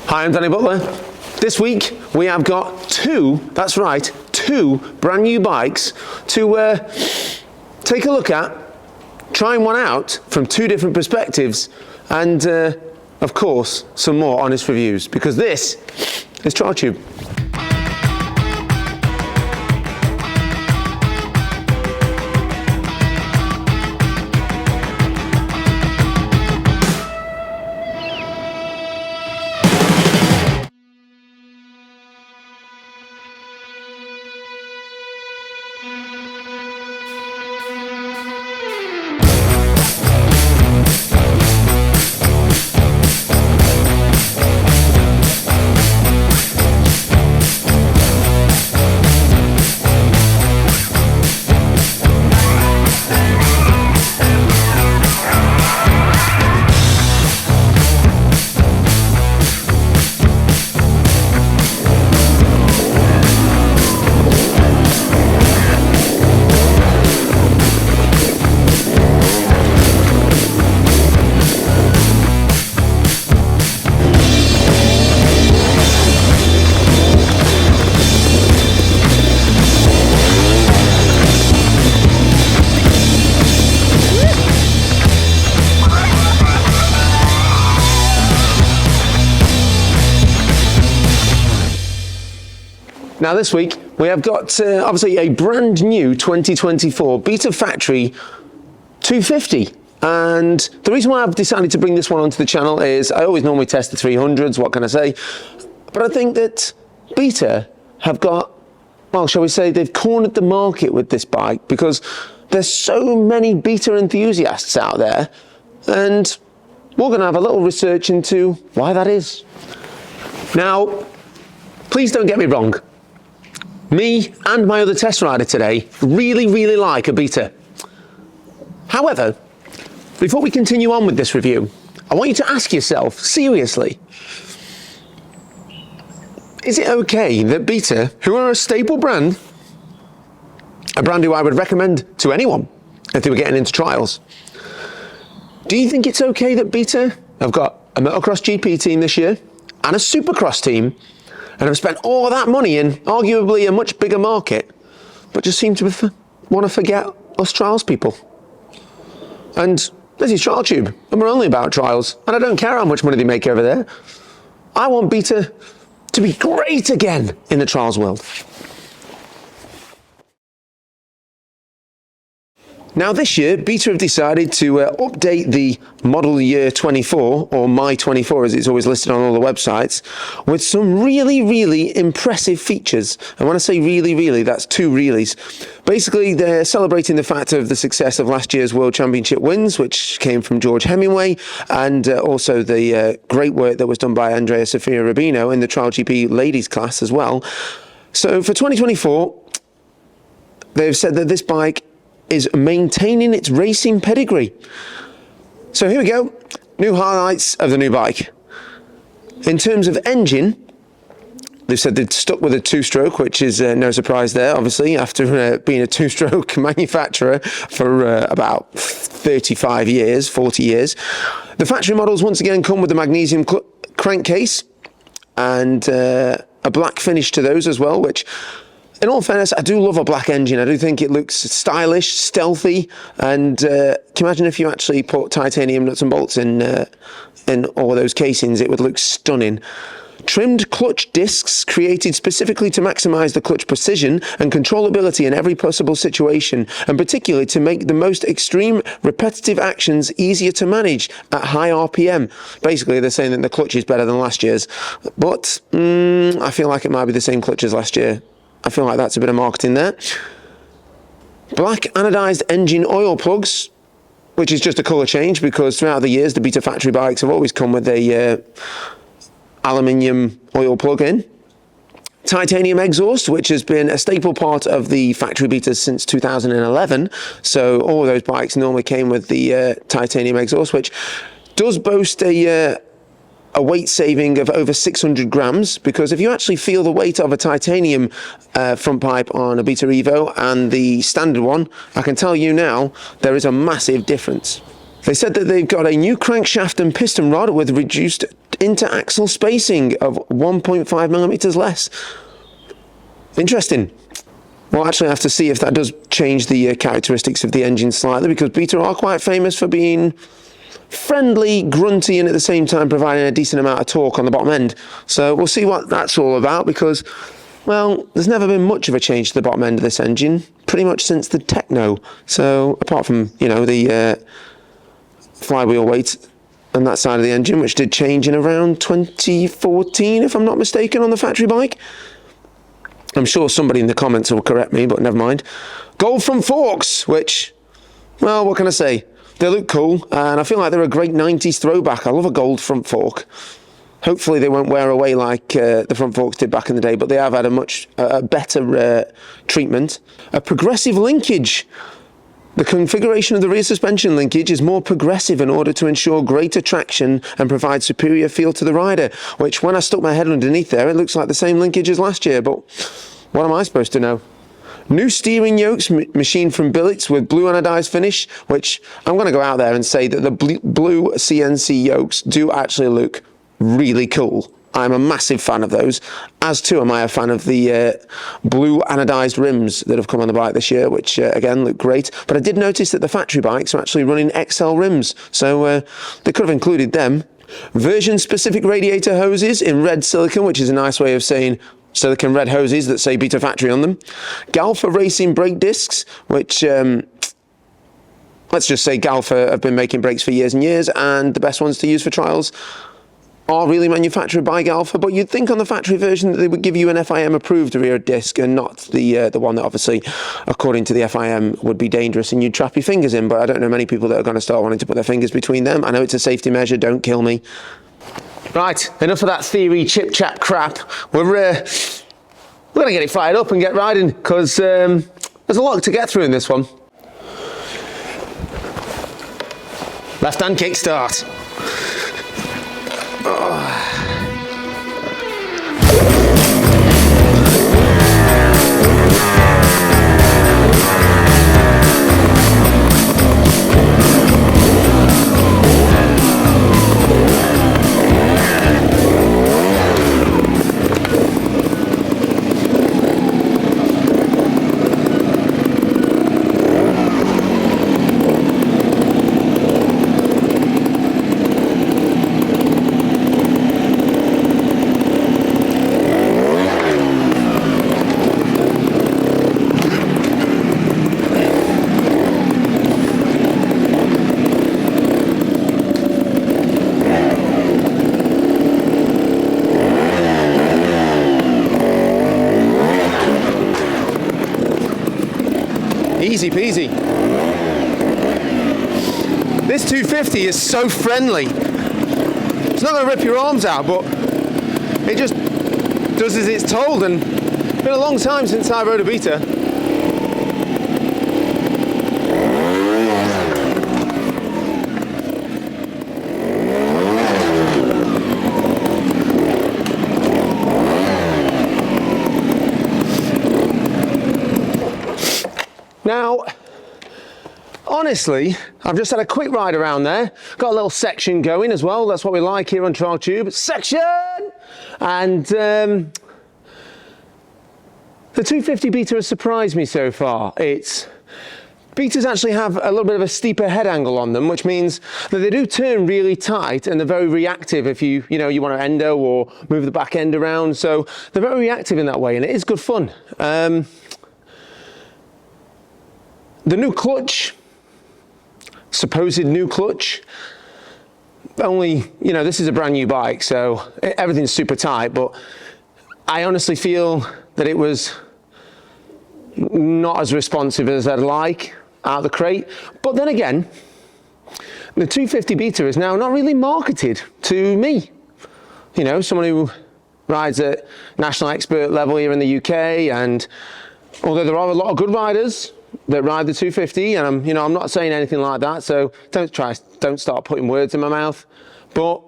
Hi, I'm Danny Butler. This week we have got two brand new bikes to take a look at, trying one out from two different perspectives, and of course some more honest reviews, because this is Trialtube. Now this week we have got obviously a brand new 2024 Beta Factory 250, and the reason why I've decided to bring this one onto the channel is I always normally test the 300s, what can I say, but I think that Beta have got, well, shall we say, they've cornered the market with this bike, because there's so many Beta enthusiasts out there, and we're going to have a little research into why that is. Now, please don't get me wrong. Me and my other test rider today really like a Beta. However, before we continue on with this review, I want you to ask yourself, seriously, is it okay that Beta, who are a staple brand, a brand who I would recommend to anyone if they were getting into trials, do you think it's okay that Beta have got a motocross GP team this year and a supercross team, and have spent all that money in arguably a much bigger market, but just seem to want to forget us trials people? And this is Trialtube, and we're only about trials, and I don't care how much money they make over there. I want Beta to be great again in the trials world. Now this year, Beta have decided to update the model year 24, or My 24 as it's always listed on all the websites, with some really impressive features. And when I say really, that's two reallys. Basically, they're celebrating the fact of the success of last year's World Championship wins, which came from George Hemingway, and also the great work that was done by Andrea Sofia Rubino in the Trial GP ladies class as well. So for 2024, they've said that this bike is maintaining its racing pedigree. So here we go, new highlights of the new bike. In terms of engine, they've said they've stuck with a two-stroke, which is no surprise there, obviously, after being a two-stroke manufacturer for about 35 years, 40 years. The factory models once again come with a magnesium crankcase and a black finish to those as well, which, in all fairness, I do love a black engine. I do think it looks stylish, stealthy, and can you imagine if you actually put titanium nuts and bolts in all those casings, it would look stunning. Trimmed clutch discs created specifically to maximize the clutch precision and controllability in every possible situation, and particularly to make the most extreme repetitive actions easier to manage at high RPM. Basically, they're saying that the clutch is better than last year's, but I feel like it might be the same clutch as last year. I feel like that's a bit of marketing there. Black anodized engine oil plugs, which is just a colour change, because throughout the years the Beta factory bikes have always come with a aluminium oil plug-in. Titanium exhaust, which has been a staple part of the factory Betas since 2011. So all of those bikes normally came with the titanium exhaust, which does boast a weight saving of over 600 grams, because if you actually feel the weight of a titanium front pipe on a Beta Evo and the standard one, I can tell you now there is a massive difference. They said that they've got a new crankshaft and piston rod with reduced inter-axle spacing of 1.5 millimeters less. Interesting. We'll actually have to see if that does change the characteristics of the engine slightly, because Beta are quite famous for being friendly, grunty, and at the same time providing a decent amount of torque on the bottom end. So we'll see what that's all about, because, well, there's never been much of a change to the bottom end of this engine, pretty much since the Techno. So apart from, you know, the flywheel weight and that side of the engine, which did change in around 2014, if I'm not mistaken, on the factory bike. I'm sure somebody in the comments will correct me, but never mind. Gold front forks, which, well, what can I say? They look cool, and I feel like they're a great 90s throwback. I love a gold front fork. Hopefully they won't wear away like the front forks did back in the day, but they have had a much better treatment. A progressive linkage. The configuration of the rear suspension linkage is more progressive in order to ensure greater traction and provide superior feel to the rider, which when I stuck my head underneath there, it looks like the same linkage as last year, but what am I supposed to know? New steering yokes machined from billets with blue anodized finish, which I'm going to go out there and say that the blue CNC yokes do actually look really cool. I'm a massive fan of those, as too am I a fan of the blue anodized rims that have come on the bike this year, which again look great. But I did notice that the factory bikes are actually running XL rims, so they could have included them. Version-specific radiator hoses in red silicone, which is a nice way of saying silicone red hoses that say Beta Factory on them. Galfa racing brake discs, which let's just say Galfa have been making brakes for years and years, and the best ones to use for trials are really manufactured by Galfa, but you'd think on the factory version that they would give you an FIM approved rear disc and not the one that obviously, according to the FIM, would be dangerous and you'd trap your fingers in, but I don't know many people that are going to start wanting to put their fingers between them. I know it's a safety measure, don't kill me. Right, enough of that theory chip chat crap. We're going to get it fired up and get riding, because there's a lot to get through in this one. Left hand kickstart. Easy peasy. This 250 is so friendly. It's not going to rip your arms out, but it just does as it's told, and it's been a long time since I rode a Beta. Now, honestly, I've just had a quick ride around there. Got a little section going as well. That's what we like here on Trialtube. Section! And the 250 Beta has surprised me so far. Betas actually have a little bit of a steeper head angle on them, which means that they do turn really tight and they're very reactive if you want to endo or move the back end around. So they're very reactive in that way, and it is good fun. The new clutch, supposed new clutch, only, this is a brand new bike, so everything's super tight, but I honestly feel that it was not as responsive as I'd like out of the crate. But then again, the 250 Beta is now not really marketed to me. Someone who rides at national expert level here in the UK, and although there are a lot of good riders that ride the 250, and I'm not saying anything like that, so don't start putting words in my mouth. But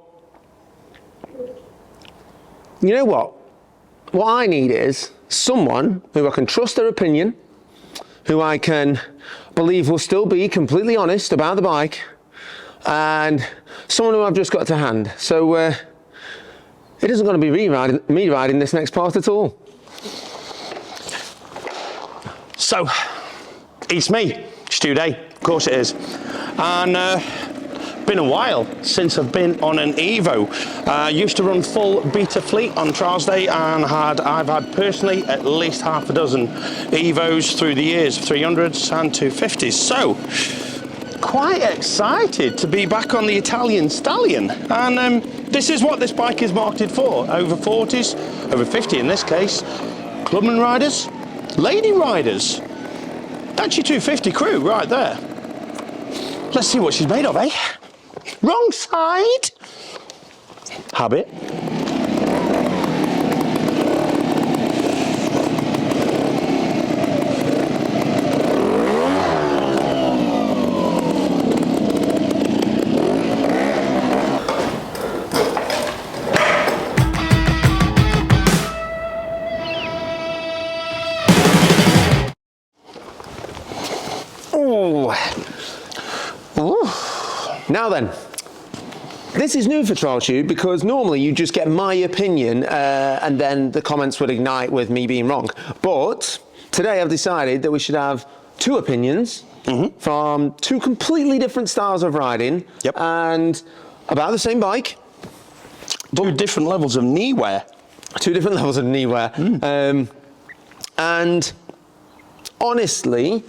you know what I need is someone who I can trust their opinion, who I can believe will still be completely honest about the bike, and someone who I've just got to hand. So it isn't going to be me riding this next part at all. So, it's me, Stu Day, of course it is. And been a while since I've been on an Evo. I used to run full Beta fleet on Trials Day, and I've had personally at least half a dozen Evos through the years, 300s and 250s. So, quite excited to be back on the Italian Stallion. And this is what this bike is marketed for. Over 40s, over 50 in this case. Clubman riders, lady riders. That's your 250 crew right there. Let's see what she's made of, eh? Wrong side. Habit. Oh. Now then, this is new for Trialtube because normally you just get my opinion and then the comments would ignite with me being wrong. But today I've decided that we should have two opinions from two completely different styles of riding and about the same bike. Two different levels of knee wear. Two different levels of knee wear. And honestly,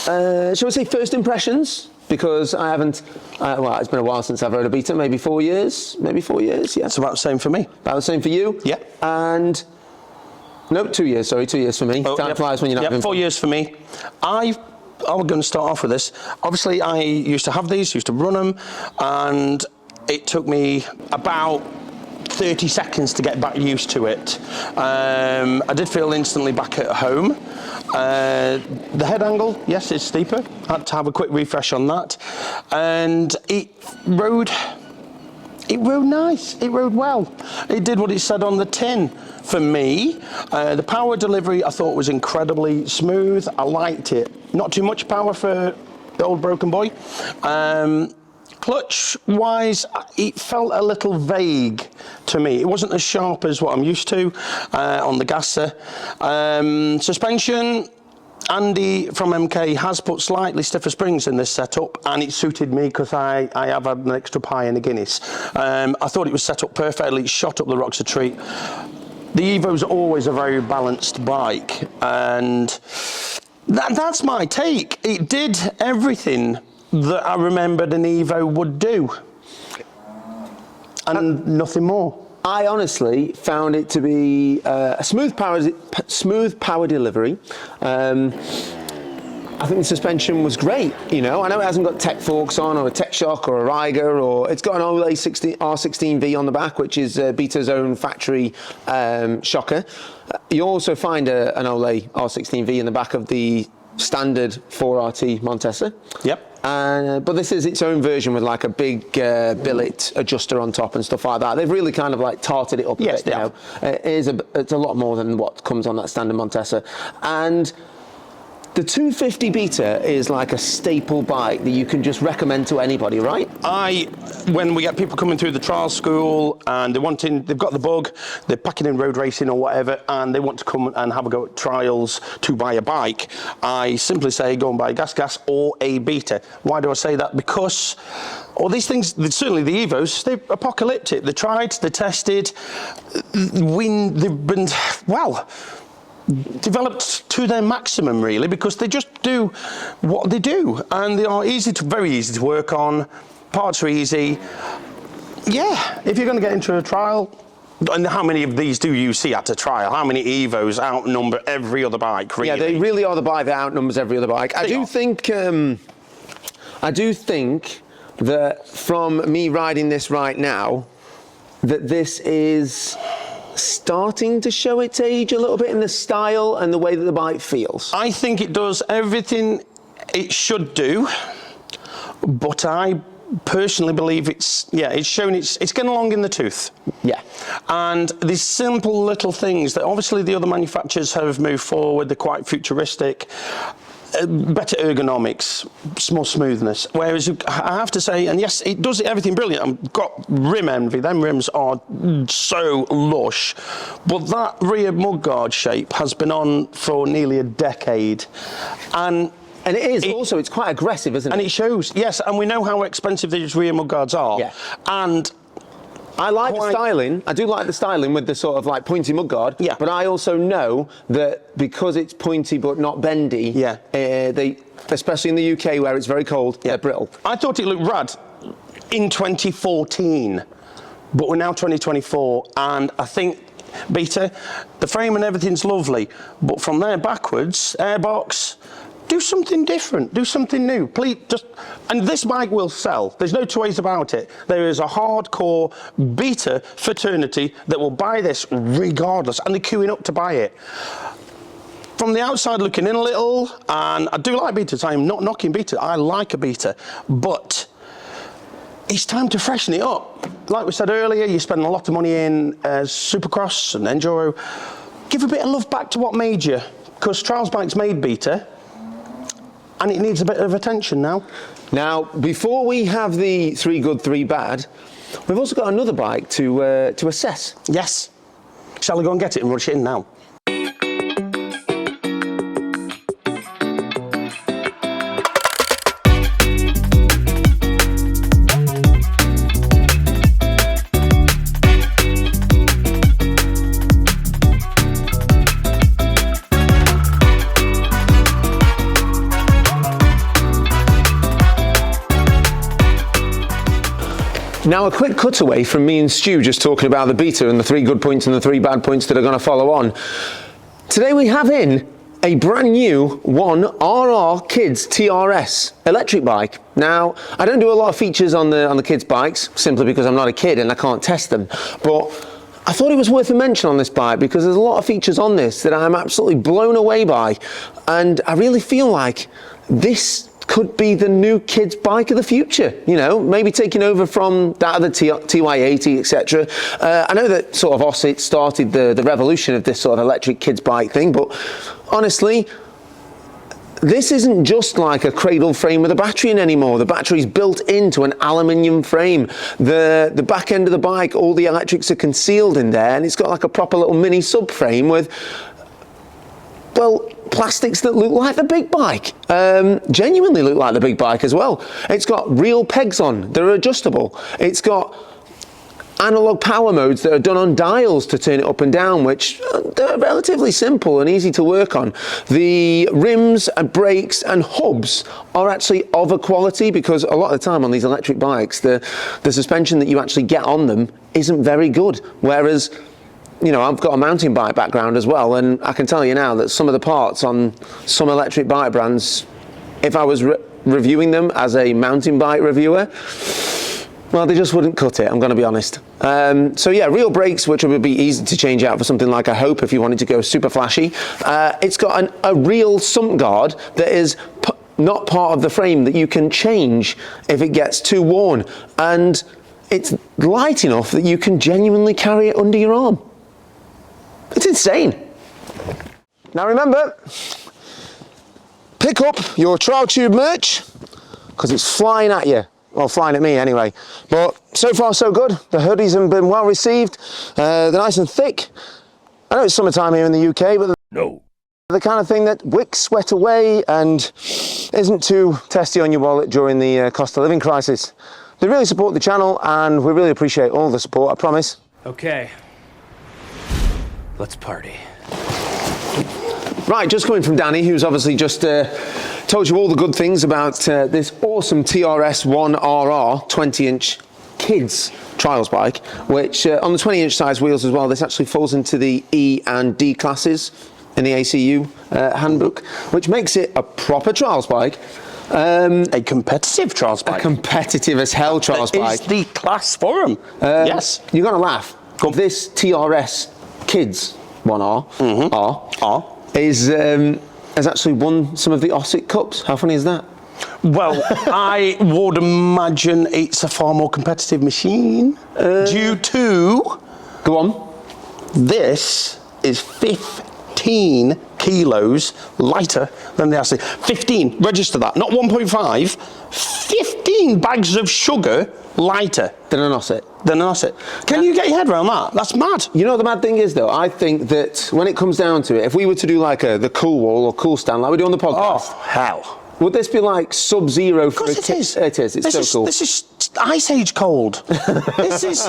shall we say first impressions? Because I haven't, well, it's been a while since I've rode a Beta, maybe 4 years, yeah. It's about the same for me. About the same for you? Yeah. And, no, 2 years, sorry, 2 years for me. Time flies when you're not having 4 years for me. I'm going to start off with this. Obviously, I used to have these, used to run them, and it took me about 30 seconds to get back used to it. I did feel instantly back at home. The head angle, yes, it's steeper. Had to have a quick refresh on that. And it rode nice, it rode well. It did what it said on the tin for me. The power delivery I thought was incredibly smooth. I liked it. Not too much power for the old broken boy. Clutch wise, it felt a little vague to me. It wasn't as sharp as what I'm used to on the gasser. Suspension, Andy from MK has put slightly stiffer springs in this setup, and it suited me because I have had an extra pie and a Guinness. I thought it was set up perfectly. It shot up the rocks a treat. The Evo's always a very balanced bike, and that's my take. It did everything that I remembered an Evo would do, and nothing more. I honestly found it to be a smooth power delivery. I think the suspension was great. You know, I know it hasn't got tech forks on, or a tech shock, or a Riger, or it's got an Ole R16V on the back, which is Beta's own factory shocker. You also find an Ole R16V in the back of the standard 4RT Montesa. Yep. But this is its own version with like a big billet adjuster on top and stuff like that. They've really kind of like tarted it up a bit. You know, it's a lot more than what comes on that standard Montesa. And the 250 Beta is like a staple bike that you can just recommend to anybody, right? When we get people coming through the trial school and they've got the bug, they're packing in road racing or whatever, and they want to come and have a go at trials to buy a bike, I simply say go and buy a gas or a Beta. Why do I say that? Because all these things, certainly the Evos, they're apocalyptic. They're tried, they're tested, they've been, well, developed to their maximum, really, because they just do what they do, and they are very easy to work on. Parts are easy. Yeah, if you're going to get into a trial, and how many of these do you see at a trial? How many Evos outnumber every other bike, really? Yeah, they really are the bike that outnumbers every other bike. I do think that from me riding this right now, that this is starting to show its age a little bit in the style and the way that the bike feels. I think it does everything it should do, but I personally believe it's getting along in the tooth. Yeah. And these simple little things that obviously the other manufacturers have moved forward, they're quite futuristic. better ergonomics, more smoothness. Whereas I have to say, and yes, it does everything brilliant. I've got rim envy. Them rims are so lush. But that rear mudguard shape has been on for nearly a decade. And it is. Also, it's quite aggressive, isn't it? And it shows, yes. And we know how expensive these rear mudguards are. Yeah. And I like the styling. I do like the styling with the sort of like pointy mudguard. Yeah. But I also know that because it's pointy but not bendy, yeah. They, especially in the UK where it's very cold, they're brittle. I thought it looked rad in 2014, but we're now 2024, and I think Beta, the frame and everything's lovely, but from there backwards, airbox, do something different, do something new, please. And this bike will sell. There's no two ways about it. There is a hardcore Beta fraternity that will buy this regardless, and they're queuing up to buy it. From the outside looking in a little, and I do like Betas. I'm not knocking Beta. I like a Beta, but it's time to freshen it up. Like we said earlier, you spend a lot of money in Supercross and Enduro. Give a bit of love back to what made you, because Trials Bikes made Beta, and it needs a bit of attention now. Now, before we have the 3 good, 3 bad, we've also got another bike to assess. Yes. Shall we go and get it and rush it in now? Now, a quick cutaway from me and Stu just talking about the Beta and the 3 good points and the 3 bad points that are going to follow on. Today we have in a brand new 1RR Kids TRS electric bike. Now, I don't do a lot of features on the kids' bikes simply because I'm not a kid and I can't test them. But I thought it was worth a mention on this bike because there's a lot of features on this that I'm absolutely blown away by. And I really feel like this could be the new kids bike of the future, you know, maybe taking over from that of the TY80, etc. I know that sort of Outset started the revolution of this sort of electric kids bike thing, but honestly, this isn't just like a cradle frame with a battery in anymore. The battery's built into an aluminium frame. The back end of the bike, all the electrics are concealed in there, and it's got like a proper little mini subframe with, well, plastics that look like the big bike, genuinely look like the big bike as well. It's got real pegs on, they're adjustable. It's got analog power modes that are done on dials to turn it up and down, which they're relatively simple and easy to work on. The rims and brakes and hubs are actually of a quality, because a lot of the time on these electric bikes, the suspension that you actually get on them isn't very good, whereas, you know, I've got a mountain bike background as well, and I can tell you now that some of the parts on some electric bike brands, if I was reviewing them as a mountain bike reviewer, well, they just wouldn't cut it, I'm going to be honest. So yeah, real brakes, which would be easy to change out for something like a Hope if you wanted to go super flashy. It's got a real sump guard that is not part of the frame that you can change if it gets too worn, and it's light enough that you can genuinely carry it under your arm. It's insane. Now remember, pick up your Trialtube merch, because it's flying at you. Well, flying at me anyway. But so far so good. The hoodies have been well received. They're nice and thick. I know it's summertime here in the UK, but they're the kind of thing that wicks sweat away and isn't too testy on your wallet during the cost of living crisis. They really support the channel, and we really appreciate all the support, I promise. Okay. Let's party. Right, just coming from Danny, who's obviously just told you all the good things about this awesome TRS 1RR 20-inch kids trials bike, which on the 20-inch size wheels as well, this actually falls into the E and D classes in the ACU handbook, which makes it a proper trials bike. A competitive trials bike. A competitive as hell trials bike. Is the class for them. Yes. You're going to laugh. This TRS Kids 1R has actually won some of the Outset Cups. How funny is that? Well, I would imagine it's a far more competitive machine due to... Go on. This is 15 kilos lighter than the acid. 15, register that, not 1.5, 15 bags of sugar lighter Than an Osset. than an Osset. Can you get your head around that? That's mad. You know what the mad thing is, though? I think that when it comes down to it, if we were to do like the cool wall or cool stand like we do on the podcast, Oh, hell. would this be like sub-zero for Of course a it kid? is. It is. It's This so is, cool. This is Ice Age cold. this is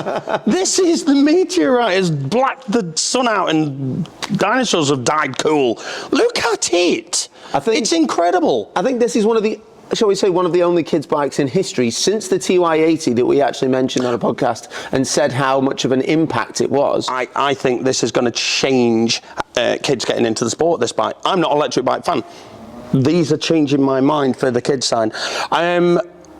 the meteorite has blacked the sun out and dinosaurs have died cool. Look at it. It's incredible. I think this is one of the, shall we say, one of the only kids' bikes in history since the TY80 that we actually mentioned on a podcast and said how much of an impact it was. I think this is going to change kids getting into the sport, this bike. I'm not an electric bike fan. These are changing my mind for the kids' side.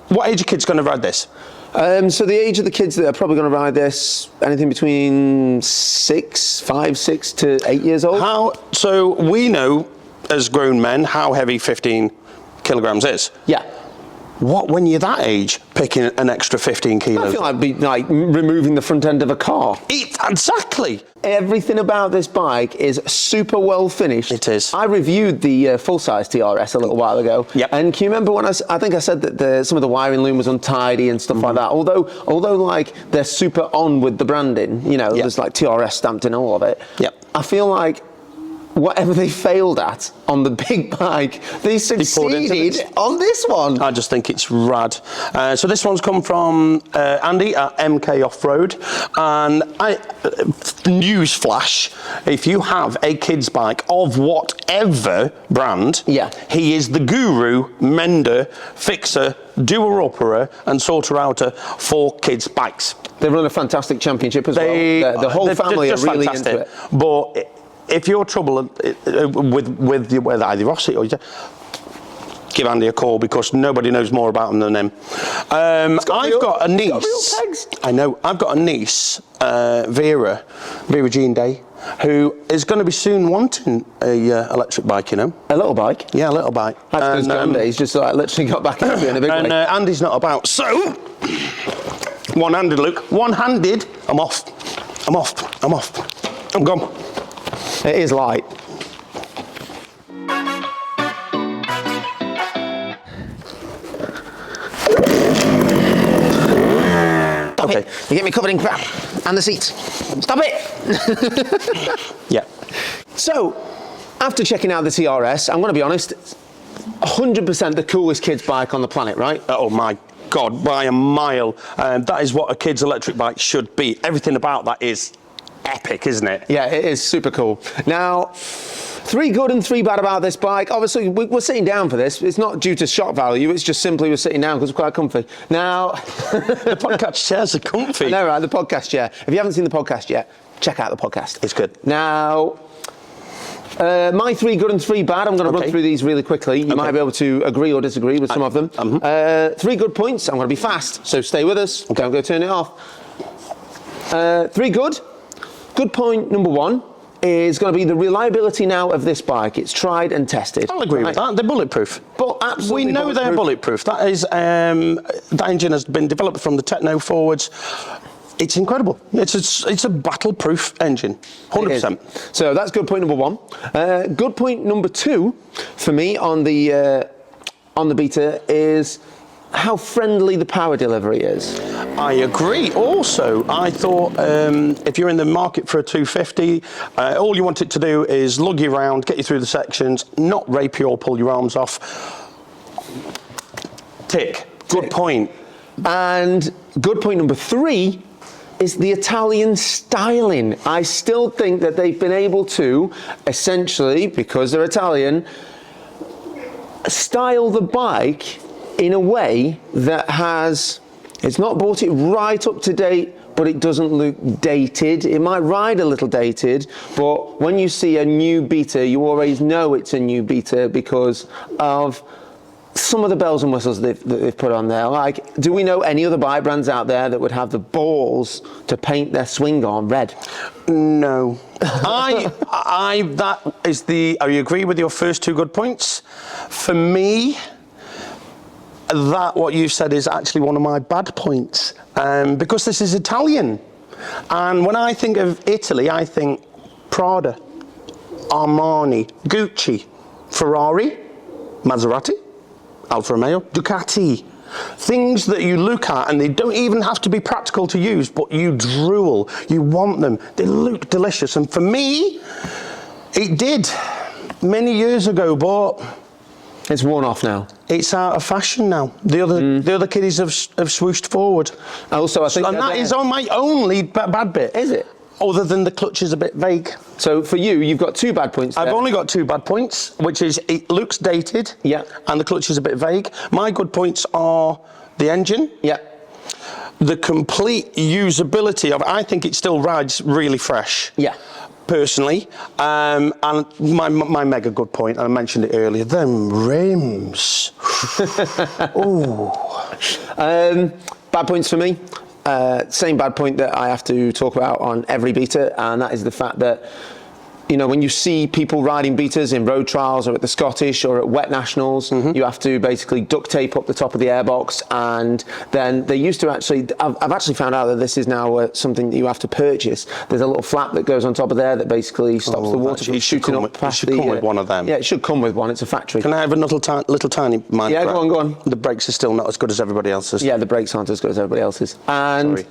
What age are kids going to ride this? So the age of the kids that are probably going to ride this, anything between 6 to 8 years old. So we know, as grown men, how heavy 15 kilograms is. Yeah. What, when you're that age, picking an extra 15 kilos? I feel like it'd be like removing the front end of a car. Exactly. Everything about this bike is super well finished. It is. I reviewed the full-size TRS a little while ago. Yep. And can you remember when I think I said that some of the wiring loom was untidy and stuff like that? Although like they're super on with the branding, you know, there's like TRS stamped in all of it. Yep. I feel like whatever they failed at on the big bike, they succeeded on this one. I just think it's rad. So this one's come from Andy at MK Off-Road. And news flash, if you have a kid's bike of whatever brand, he is the guru, mender, fixer, doer-upperer and sorter-outer for kids' bikes. They run a fantastic championship as well. The whole family are really fantastic. into it. But if you're trouble with either Rossi or give Andy a call because nobody knows more about them than him. I've got a niece. I know. I've got a niece, Vera Jean Day, who is going to be soon wanting a electric bike. You know, a little bike. Yeah, a little bike. That's because he's just like literally got back into it in a big way. And Andy's not about. So, one-handed, Luke. One-handed. I'm off. I'm gone. It is light. Stop it. You get me covered in crap. And the seats. Stop it. Yeah. So, after checking out the TRS, I'm going to be honest, 100% the coolest kids' bike on the planet, right? Oh my God, by a mile. That is what a kid's electric bike should be. Everything about that is epic, isn't it? Yeah, it is super cool. Now, 3 good and 3 bad about this bike. Obviously, we're sitting down for this. It's not due to shock value. It's just simply we're sitting down because it's quite comfy. Now, the podcast chairs are comfy. I know, right? The podcast chair. If you haven't seen the podcast yet, check out the podcast. It's good. Now, my 3 good and 3 bad. I'm going to run through these really quickly. You might be able to agree or disagree with some of them. 3 good points. I'm going to be fast, so stay with us. Don't go turn it off. 3 good. Good point number 1 is going to be the reliability now of this bike. It's tried and tested. I'll agree with that. They're bulletproof. But absolutely we know they're bulletproof. That is, that engine has been developed from the techno forwards. It's incredible. It's a battle-proof engine, 100%. So that's good point number 1. Good point number 2 for me on the Beta is how friendly the power delivery is. I agree. Also, I thought if you're in the market for a 250, all you want it to do is lug you around, get you through the sections, not rape you or pull your arms off. Tick. Good point. And good point number 3 is the Italian styling. I still think that they've been able to, essentially, because they're Italian, style the bike in a way that it's not brought it right up to date, but it doesn't look dated. It might ride a little dated, but when you see a new Beta, you always know it's a new Beta because of some of the bells and whistles that they've put on there. Like, do we know any other bike brands out there that would have the balls to paint their swing arm red? No. That is I agree with your first 2 good points. For me, what you said is actually one of my bad points, because this is Italian. And when I think of Italy, I think Prada. Armani, Gucci, Ferrari, Maserati, Alfa Romeo, Ducati. Things that you look at and they don't even have to be practical to use, but you drool, you want them, they look delicious. And for me, it did many years ago, but it's worn off now. It's out of fashion now. The other kiddies have swooshed forward. Also, I think that is on my only bad bit. Is it? Other than the clutch is a bit vague. So for you, you've got 2 bad points there. I've only got 2 bad points, which is it looks dated, yeah, and the clutch is a bit vague. My good points are the engine, yeah, the complete usability of it. I think it still rides really fresh. Yeah. Personally, and my mega good point, and I mentioned it earlier, them rims. Ooh. Bad points for me. Same bad point that I have to talk about on every beta, and that is the fact that, you know, when you see people riding betas in road trials or at the Scottish or at wet nationals, you have to basically duct tape up the top of the airbox, and then they used to actually, I've actually found out that this is now something that you have to purchase. There's a little flap that goes on top of there that basically stops the water from shooting up past the... It should come with one of them. Yeah, it should come with one. It's a factory. Can I have a little tiny mind? Yeah, go on. The brakes are still not as good as everybody else's. Yeah, the brakes aren't as good as everybody else's. And sorry.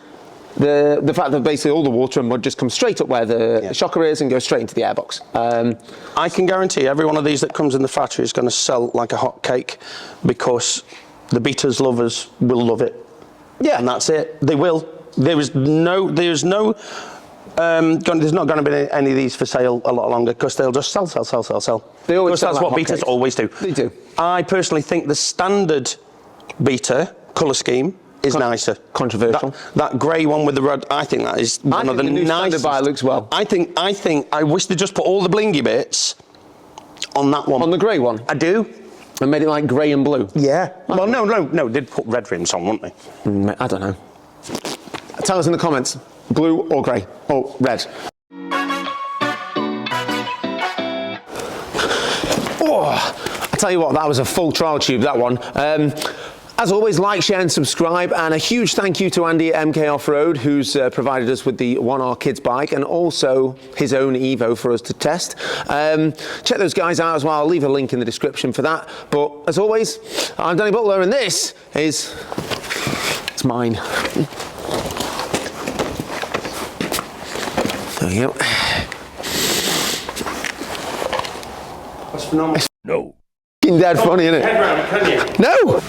The fact that basically all the water and mud just comes straight up where the shocker is and goes straight into the airbox. I can guarantee every one of these that comes in the factory is going to sell like a hot cake, because the beaters lovers will love it. Yeah. And that's it. They will. There's not going to be any of these for sale a lot longer, because they'll just sell. They always sell. That's what beaters always do. They do. I personally think the standard beta colour scheme is nicer. Controversial. That grey one with the red, I think that is one of the new nicest. standard looks well. I wish they just put all the blingy bits on that one. On the grey one? I do. And made it like grey and blue? Yeah. Well, no, they'd put red rims on, wouldn't they? I don't know. Tell us in the comments, blue or grey? Or red? Oh, I tell you what, that was a full Trialtube, that one. As always, like, share and subscribe, and a huge thank you to Andy at MK Off-Road, who's provided us with the 1R Kids bike and also his own Evo for us to test. Check those guys out as well. I'll leave a link in the description for that. But as always, I'm Danny Butler, and this is... it's mine. There you go. That's phenomenal. No. Dead funny, isn't it? Head round, can you? No!